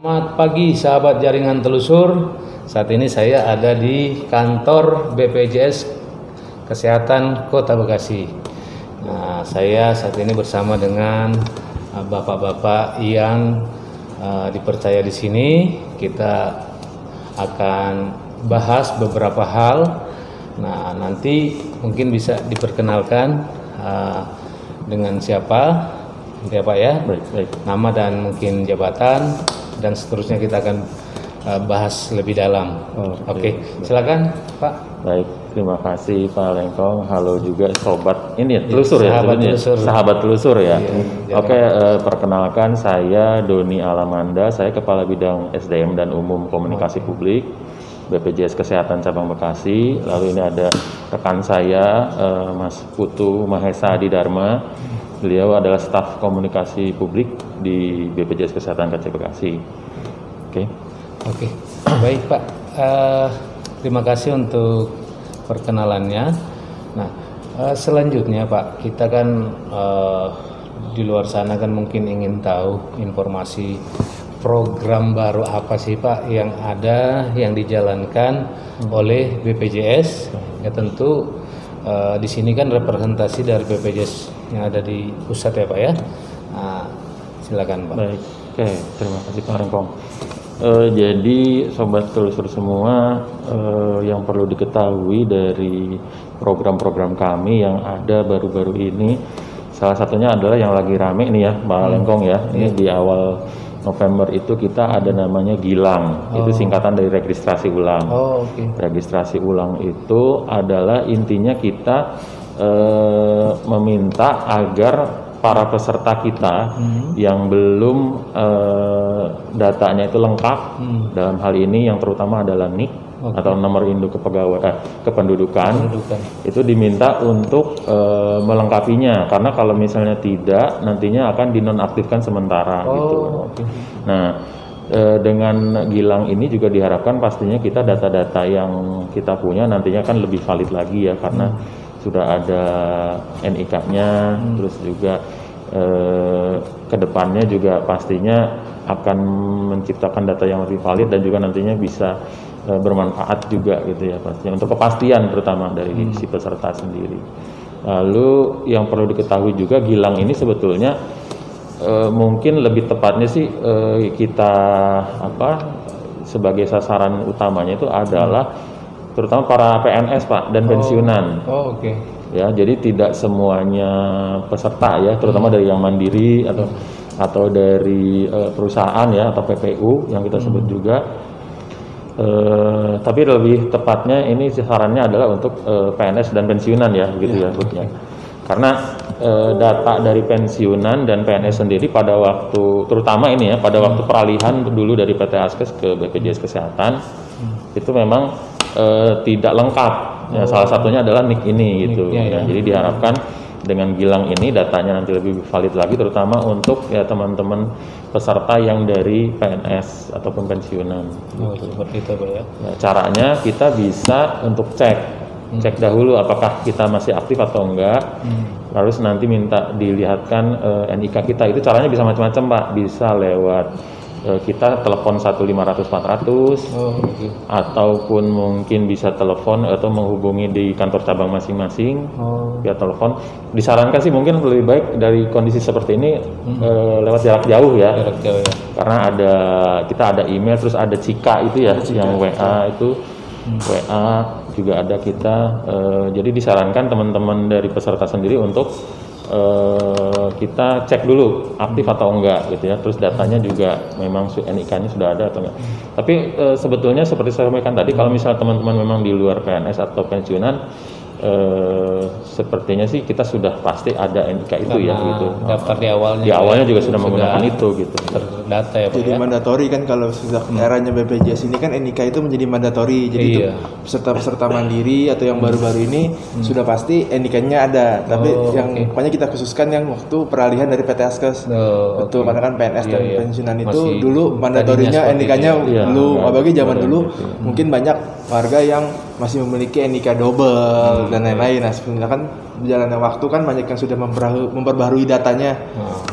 Selamat pagi sahabat jaringan telusur. Saat ini saya ada di kantor BPJS Kesehatan Kota Bekasi. Nah, saya saat ini bersama dengan bapak-bapak yang dipercaya di sini. Kita akan bahas beberapa hal. Nah, nanti mungkin bisa diperkenalkan dengan siapa ya Pak ya, baik. Nama dan mungkin jabatan dan seterusnya kita akan bahas lebih dalam. Oke. Silakan Pak. Baik, terima kasih Pak Lengkong. Halo juga sobat ini ya, telusur ya, sahabat telusur ya. Iya, Oke, perkenalkan saya Doni Alamanda, saya Kepala Bidang SDM dan Umum Komunikasi Publik BPJS Kesehatan Cabang Bekasi. Lalu ini ada rekan saya Mas Putu Mahesa Didharma. Beliau adalah staf komunikasi publik di BPJS Kesehatan Kota Bekasi. Oke. Baik Pak. Terima kasih untuk perkenalannya. Nah, selanjutnya Pak, kita kan di luar sana kan mungkin ingin tahu informasi program baru apa sih Pak yang ada, yang dijalankan oleh BPJS. Ya tentu di sini kan representasi dari BPJS yang ada di pusat ya Pak ya. Nah, silakan Pak. Baik, oke, terima kasih Pak Lengkong. Jadi sobat telusur semua, yang perlu diketahui dari program-program kami yang ada baru-baru ini, salah satunya adalah yang lagi rame ini ya Pak Lengkong ya. Ini di awal November itu kita ada namanya Gilang. Itu singkatan dari registrasi ulang. Registrasi ulang itu adalah intinya kita meminta agar para peserta kita yang belum datanya itu lengkap, dalam hal ini yang terutama adalah NIK atau nomor induk kependudukan, itu diminta untuk melengkapinya, karena kalau misalnya tidak nantinya akan dinonaktifkan sementara gitu. Nah, dengan Gilang ini juga diharapkan pastinya kita data-data yang kita punya nantinya kan lebih valid lagi ya, karena sudah ada NIK-nya, terus juga kedepannya juga pastinya akan menciptakan data yang lebih valid dan juga nantinya bisa bermanfaat juga gitu ya pastinya, untuk kepastian terutama dari si peserta sendiri. Lalu yang perlu diketahui juga Gilang ini sebetulnya mungkin lebih tepatnya sih kita sebagai sasaran utamanya itu adalah terutama para PNS Pak dan pensiunan. Ya, jadi tidak semuanya peserta ya, terutama dari yang mandiri atau dari perusahaan ya, atau PPU yang kita sebut juga. Tapi lebih tepatnya ini sasarannya adalah untuk PNS dan pensiunan ya, begitu ya. Karena data dari pensiunan dan PNS sendiri pada waktu, terutama ini ya, pada waktu peralihan dulu dari PT Askes ke BPJS Kesehatan, itu memang tidak lengkap. Ya, salah satunya adalah NIK ini gitu. Jadi diharapkan dengan Gilang ini datanya nanti lebih valid lagi, terutama untuk ya teman-teman peserta yang dari PNS ataupun pensiunan. Seperti itu Pak ya. Nah, caranya kita bisa untuk cek dahulu apakah kita masih aktif atau enggak. Lalu nanti minta dilihatkan NIK kita. Itu caranya bisa macam-macam Pak. Bisa lewat kita telepon 1-500-400 ataupun mungkin bisa telepon atau menghubungi di kantor cabang masing-masing via telepon. Disarankan sih mungkin lebih baik dari kondisi seperti ini lewat jarak jauh ya. Karena kita ada email, terus ada Cika itu ya, yang WA itu WA juga ada kita. Jadi disarankan teman-teman dari peserta sendiri untuk kita cek dulu aktif atau enggak gitu ya, terus datanya juga memang NIK-nya sudah ada atau enggak. Tapi sebetulnya seperti saya sampaikan tadi, kalau misalnya teman-teman memang di luar PNS atau pensiunan, sepertinya sih kita sudah pasti ada NIK itu ya gitu. Daftar di awalnya. Di awalnya juga sudah menggunakan itu gitu. Terdata ya Pak. Jadi mandatori kan kalau sudah eranya BPJS ini kan NIK itu menjadi mandatori. Jadi itu peserta-peserta mandiri atau yang baru-baru ini sudah pasti NIK-nya ada. Tapi pokoknya kita khususkan yang waktu peralihan dari PT Askes. Betul, karena kan PNS dan pensiunan itu masih dulu mandatorinya NIK-nya belum. Apalagi zaman dulu mungkin banyak warga yang masih memiliki NIK double dan lain-lain. Nah, sebenarnya kan kan berjalannya waktu kan banyak yang sudah memperbaharui datanya.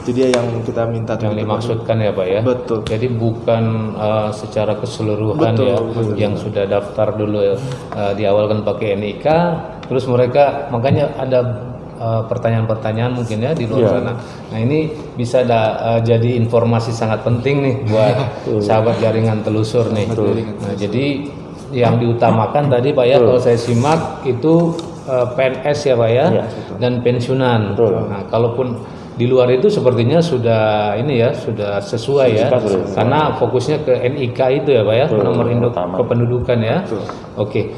Itu dia yang kita minta. Yang dimaksudkan ya Pak ya. Betul. Jadi bukan secara keseluruhan betul. Yang sudah daftar dulu di awal kan pakai NIK, terus mereka makanya ada pertanyaan-pertanyaan mungkin ya di luar sana. Nah ini bisa jadi informasi sangat penting nih buat sahabat jaringan telusur nih. Nah jadi yang diutamakan tadi Pak ya, kalau saya simak itu PNS ya Pak ya, dan pensiunan. Nah kalaupun di luar itu sepertinya sudah ini ya, sudah sesuai ya, karena fokusnya ke NIK itu ya Pak ya, nomor induk kependudukan ya. Oke.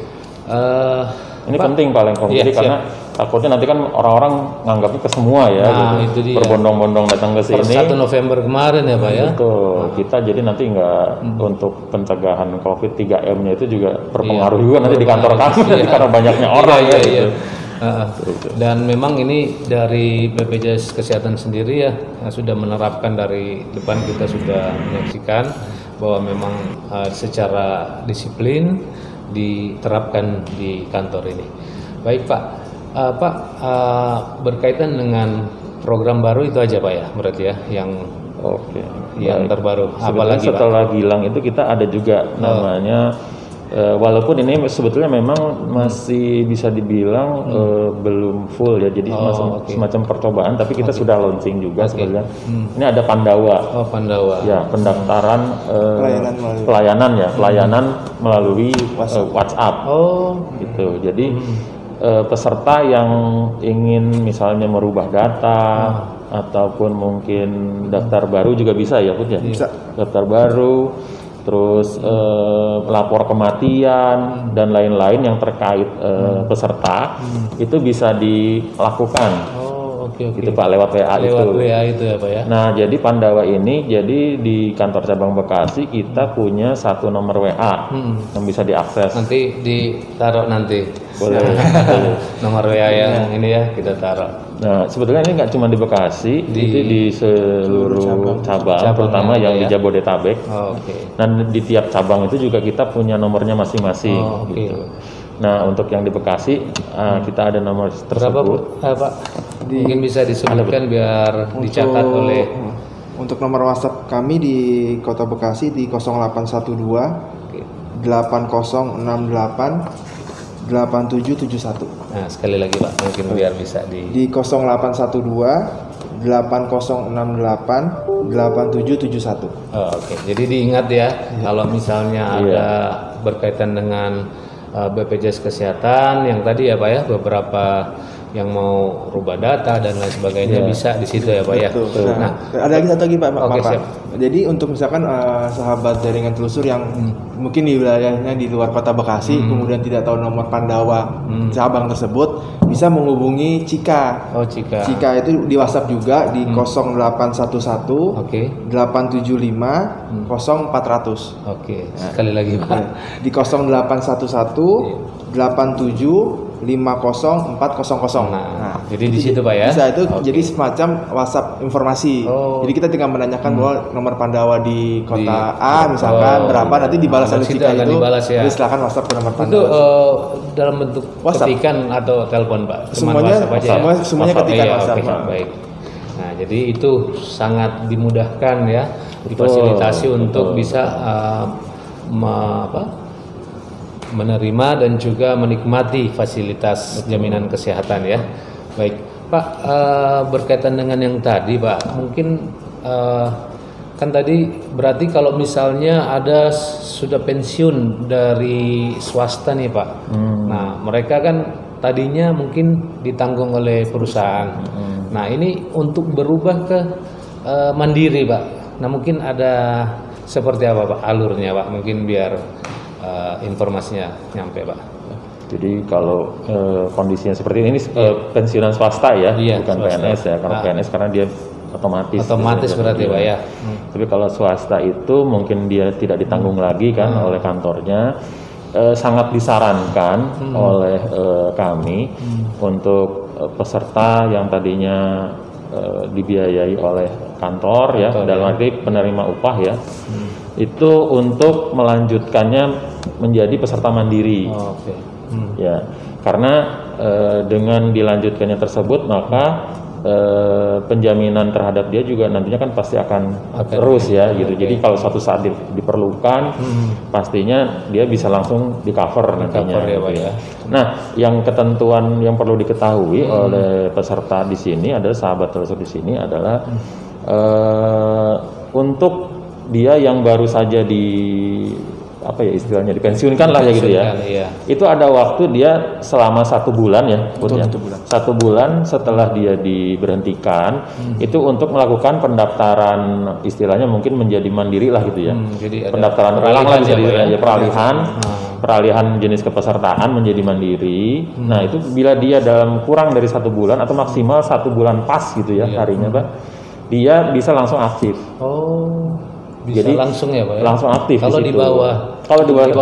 Ini Pak, penting Pak Lengkong, jadi karena takutnya nanti kan orang-orang nganggapnya ke semua ya, itu dia. Berbondong-bondong datang ke sini. 1 November kemarin ya Pak ya. Betul, kita jadi nanti nggak untuk pencegahan COVID 3M-nya itu juga berpengaruh juga nanti di kantor kami karena banyaknya orang ya. Dan memang ini dari BPJS Kesehatan sendiri ya sudah menerapkan dari depan, kita sudah menyaksikan bahwa memang secara disiplin diterapkan di kantor ini. Baik Pak, berkaitan dengan program baru itu aja Pak ya, berarti ya yang yang terbaru. Apalagi setelah Gilang itu kita ada juga namanya walaupun ini sebetulnya memang masih bisa dibilang belum full ya, jadi semacam percobaan, tapi kita sudah launching juga sebenarnya. Ini ada Pandawa. Pandawa. Ya, pendaftaran pelayanan melalui WhatsApp. Gitu. Jadi peserta yang ingin misalnya merubah data ataupun mungkin daftar baru juga bisa ya Put ya? Bisa. Daftar baru, terus lapor kematian dan lain-lain yang terkait peserta itu bisa dilakukan. Gitu Pak, lewat WA itu ya Pak ya. Nah jadi Pandawa ini, jadi di kantor cabang Bekasi kita punya satu nomor WA yang bisa diakses. Nanti ditaruh nanti. Boleh. Nomor WA yang ini ya kita taruh. Nah sebetulnya ini nggak cuma di Bekasi, itu di seluruh cabang terutama yang di Jabodetabek. Dan di tiap cabang itu juga kita punya nomornya masing-masing. Gitu. Nah untuk yang di Bekasi kita ada nomor tersebut. Berapa Pak? Mungkin bisa disebutkan biar dicatat oleh. Untuk nomor WhatsApp kami di Kota Bekasi di 0812 8068 8771. Nah sekali lagi Pak, mungkin biar bisa di 0812 8068 8771. Jadi diingat ya, kalau misalnya ada berkaitan dengan BPJS Kesehatan yang tadi ya Pak ya, beberapa yang mau rubah data dan lain sebagainya bisa di situ ya Pak ya. Nah, ada lagi satu lagi Pak. Jadi untuk misalkan sahabat jaringan telusur yang mungkin di wilayahnya di luar Kota Bekasi kemudian tidak tahu nomor Pandawa cabang tersebut, bisa menghubungi Cika. Cika itu di WhatsApp juga di 0811 875 0400. Sekali lagi Pak. Di 0811 87 50 400. Nah, jadi di situ Pak ya. Bisa itu jadi semacam WhatsApp informasi. Jadi kita tinggal menanyakan bahwa nomor Pandawa di kota A misalkan berapa, nanti dibalas oleh Cika itu. Ya. Jadi silakan WhatsApp ke nomor Itu Pandawa. dalam bentuk ketikan atau telepon Pak? Semuanya ketikan WhatsApp. Baik. Nah, jadi itu sangat dimudahkan ya, difasilitasi untuk bisa menerima dan juga menikmati fasilitas jaminan kesehatan ya. Baik Pak, berkaitan dengan yang tadi Pak, mungkin kan tadi berarti kalau misalnya ada sudah pensiun dari swasta nih Pak, nah mereka kan tadinya mungkin ditanggung oleh perusahaan. Nah ini untuk berubah ke mandiri Pak, nah mungkin ada seperti apa Pak alurnya Pak, mungkin biar informasinya nyampe Pak. Jadi kalau kondisinya seperti ini pensiunan swasta ya, bukan swasta. PNS ya. Kalau PNS karena dia otomatis berarti Pak ya. Tapi kalau swasta itu mungkin dia tidak ditanggung lagi kan oleh kantornya. Sangat disarankan oleh kami untuk peserta yang tadinya dibiayai oleh kantor ya, dalam arti penerima upah ya. Itu untuk melanjutkannya menjadi peserta mandiri. Ya, Karena dengan dilanjutkannya tersebut maka penjaminan terhadap dia juga nantinya kan pasti akan terus ya gitu. Jadi kalau suatu saat diperlukan pastinya dia bisa langsung di cover nantinya ya, gitu Pak, ya. Nah, yang ketentuan yang perlu diketahui oleh peserta di sini adalah sahabat telusur di sini adalah untuk dia yang baru saja apa ya istilahnya dipensiunkan lah ya gitu ya. Iya. Itu ada waktu dia selama 1 bulan ya, Betul, ya. 1 bulan. 1 bulan setelah dia diberhentikan itu untuk melakukan pendaftaran istilahnya mungkin menjadi mandiri lah gitu ya. Jadi ada Pendaftaran ulang lah bisa ya, peralihan jenis kepesertaan menjadi mandiri. Nah itu bila dia dalam kurang dari 1 bulan atau maksimal 1 bulan pas gitu ya harinya Pak, dia bisa langsung aktif. Oh. Bisa Jadi langsung ya Pak ya? Langsung aktif. Kalau di bawah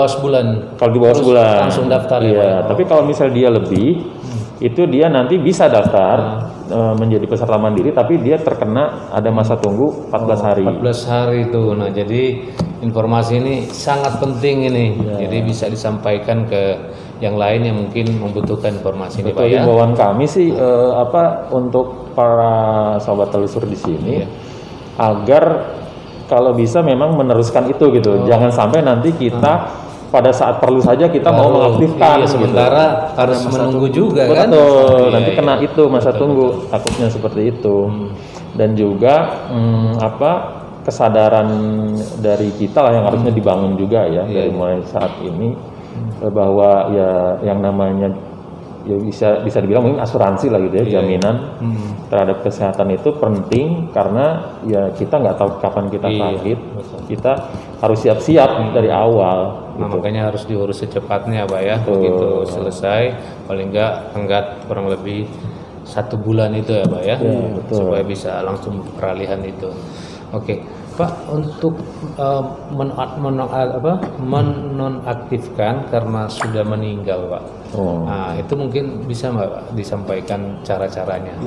sebulan. Kalau di bawah sebulan langsung daftar ya iya, Pak ya? tapi kalau misal dia lebih itu dia nanti bisa daftar menjadi peserta mandiri tapi dia terkena ada masa tunggu 14 hari. 14 hari itu. Nah, jadi informasi ini sangat penting ini. Jadi bisa disampaikan ke yang lain yang mungkin membutuhkan informasi ini Pak ya. Himbauan kami sih untuk para sahabat telusur di sini agar kalau bisa memang meneruskan itu gitu. Jangan sampai nanti kita pada saat perlu saja kita mau mengaktifkan. Iya, sementara harus menunggu juga kan. Betul. Nanti kena itu masa tunggu. Takutnya seperti itu. Dan juga kesadaran dari kita lah yang harusnya dibangun juga ya dari mulai saat ini bahwa ya yang namanya ya bisa dibilang mungkin asuransi lah gitu ya, jaminan terhadap kesehatan itu penting karena ya kita nggak tahu kapan kita sakit, kita harus siap-siap dari awal. Nah, gitu. makanya harus diurus secepatnya Pak ya, begitu selesai paling nggak kurang lebih 1 bulan itu ya Pak ya, supaya bisa langsung peralihan itu. Oke. Pak, untuk menonaktifkan karena sudah meninggal Pak. Nah, itu mungkin bisa Mbak disampaikan cara-caranya.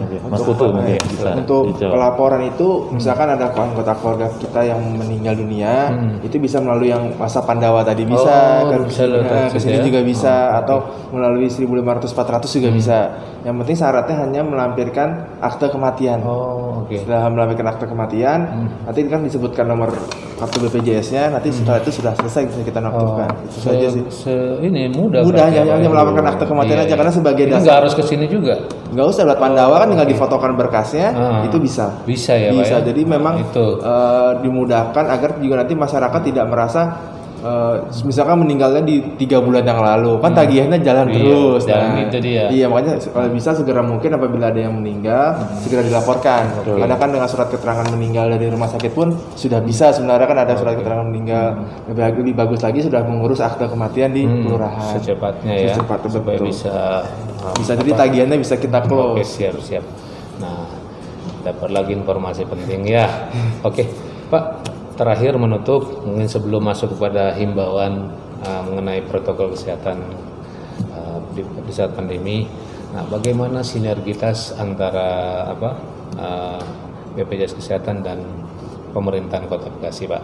Untuk pelaporan itu, misalkan ada anggota keluarga kita yang meninggal dunia, itu bisa melalui yang masa Pandawa tadi bisa, ke sini juga bisa, atau melalui 1500-400 juga bisa. Yang penting syaratnya hanya melampirkan akte kematian. Setelah melampirkan akte kematian, nanti kan disebutkan nomor kartu BPJS-nya, nanti setelah itu sudah selesai bisa kita nonaktifkan. Itu saja sih. Ini mudah hanya melaporkan akte kematian aja karena sebagai dasar. Nggak harus kesini juga. Nggak usah lewat Pandawa kan tinggal difotokan berkasnya, itu bisa. Bisa ya Bisa. Pak ya? Jadi memang itu dimudahkan agar juga nanti masyarakat tidak merasa misalkan meninggalnya di 3 bulan yang lalu kan tagihannya jalan terus. Itu dia. Iya, makanya kalau bisa segera mungkin apabila ada yang meninggal segera dilaporkan. Karena kan dengan surat keterangan meninggal dari rumah sakit pun sudah bisa sebenarnya kan ada surat keterangan meninggal. Lebih bagus lagi sudah mengurus akte kematian di kelurahan. Secepatnya ya. Supaya bisa jadi tagihannya bisa kita close. Oke, siap. Nah, dapat lagi informasi penting ya. Oke, Pak. Terakhir menutup mungkin sebelum masuk kepada himbauan mengenai protokol kesehatan di saat pandemi. Nah, bagaimana sinergitas antara BPJS Kesehatan dan pemerintahan Kota Bekasi, Pak?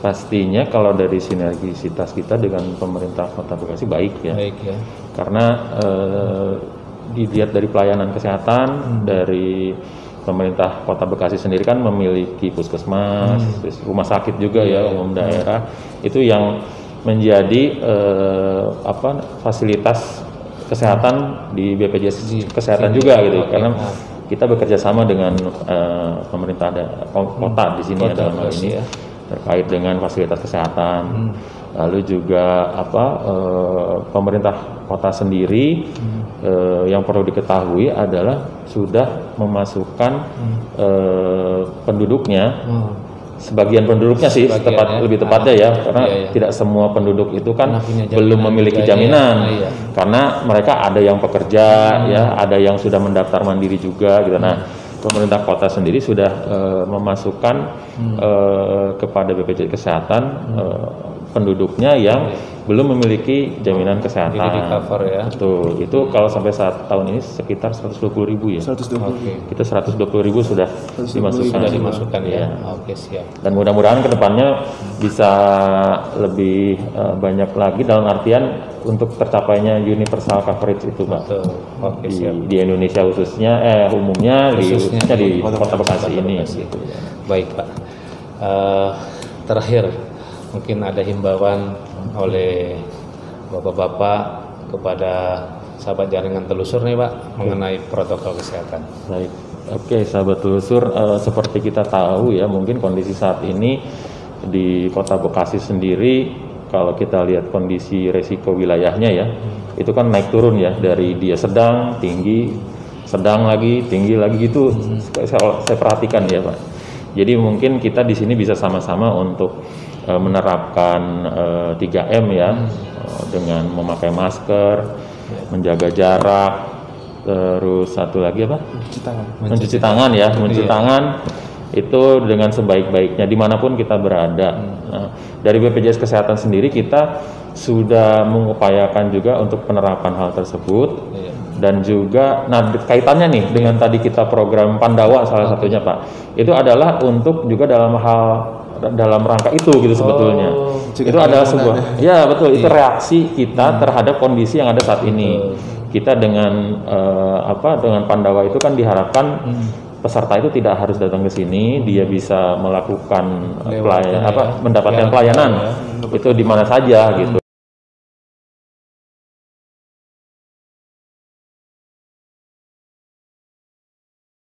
Pastinya kalau dari sinergisitas kita dengan pemerintah Kota Bekasi baik ya. Karena dilihat dari pelayanan kesehatan dari pemerintah Kota Bekasi sendiri kan memiliki puskesmas, rumah sakit juga umum daerah itu yang menjadi fasilitas kesehatan di BPJS Kesehatan juga gitu karena kita bekerja sama dengan pemerintah kota di sini dalam hal ini terkait dengan fasilitas kesehatan. Lalu juga pemerintah kota sendiri yang perlu diketahui adalah sudah memasukkan penduduknya, sebagian penduduknya sih lebih tepatnya ya, karena tidak semua penduduk itu kan belum memiliki jaminan, karena mereka ada yang pekerja, ada yang sudah mendaftar mandiri juga gitu. Nah, pemerintah kota sendiri sudah memasukkan kepada BPJS Kesehatan penduduknya yang belum memiliki jaminan kesehatan. Jadi di cover ya. Betul. Itu kalau sampai saat tahun ini sekitar 120.000 ya. 120. Oke. Kita 120.000 sudah 120.000 dimasukkan. Sudah dimasukkan ya. Iya. Oke, siap. Dan mudah-mudahan kedepannya bisa lebih banyak lagi dalam artian untuk tercapainya universal coverage itu, Pak. Betul. Oke, siap. Di Indonesia khususnya, umumnya Khususnya di Kota Kota Bekasi ini. Bekasi. Baik, Pak. Terakhir, mungkin ada himbauan oleh Bapak-Bapak kepada sahabat jaringan telusur nih, Pak, mengenai protokol kesehatan. Baik, oke sahabat telusur, seperti kita tahu ya, mungkin kondisi saat ini di Kota Bekasi sendiri, kalau kita lihat kondisi resiko wilayahnya ya, itu kan naik turun ya, dari dia sedang, tinggi, sedang lagi, tinggi lagi gitu. Saya perhatikan ya, Pak. Jadi mungkin kita di sini bisa sama-sama untuk menerapkan 3M ya, dengan memakai masker, menjaga jarak, terus satu lagi apa? Mencuci tangan ya, mencuci tangan itu dengan sebaik-baiknya dimanapun kita berada. Nah, dari BPJS Kesehatan sendiri kita sudah mengupayakan juga untuk penerapan hal tersebut. Dan juga, nah kaitannya nih dengan tadi kita program Pandawa salah satunya Pak, itu adalah untuk juga dalam rangka itu gitu sebetulnya. Itu adalah sebuah, ya betul, itu reaksi kita terhadap kondisi yang ada saat ini. Kita dengan dengan Pandawa itu kan diharapkan peserta itu tidak harus datang ke sini, dia bisa melakukan mendapatkan pelayanan itu di mana saja gitu.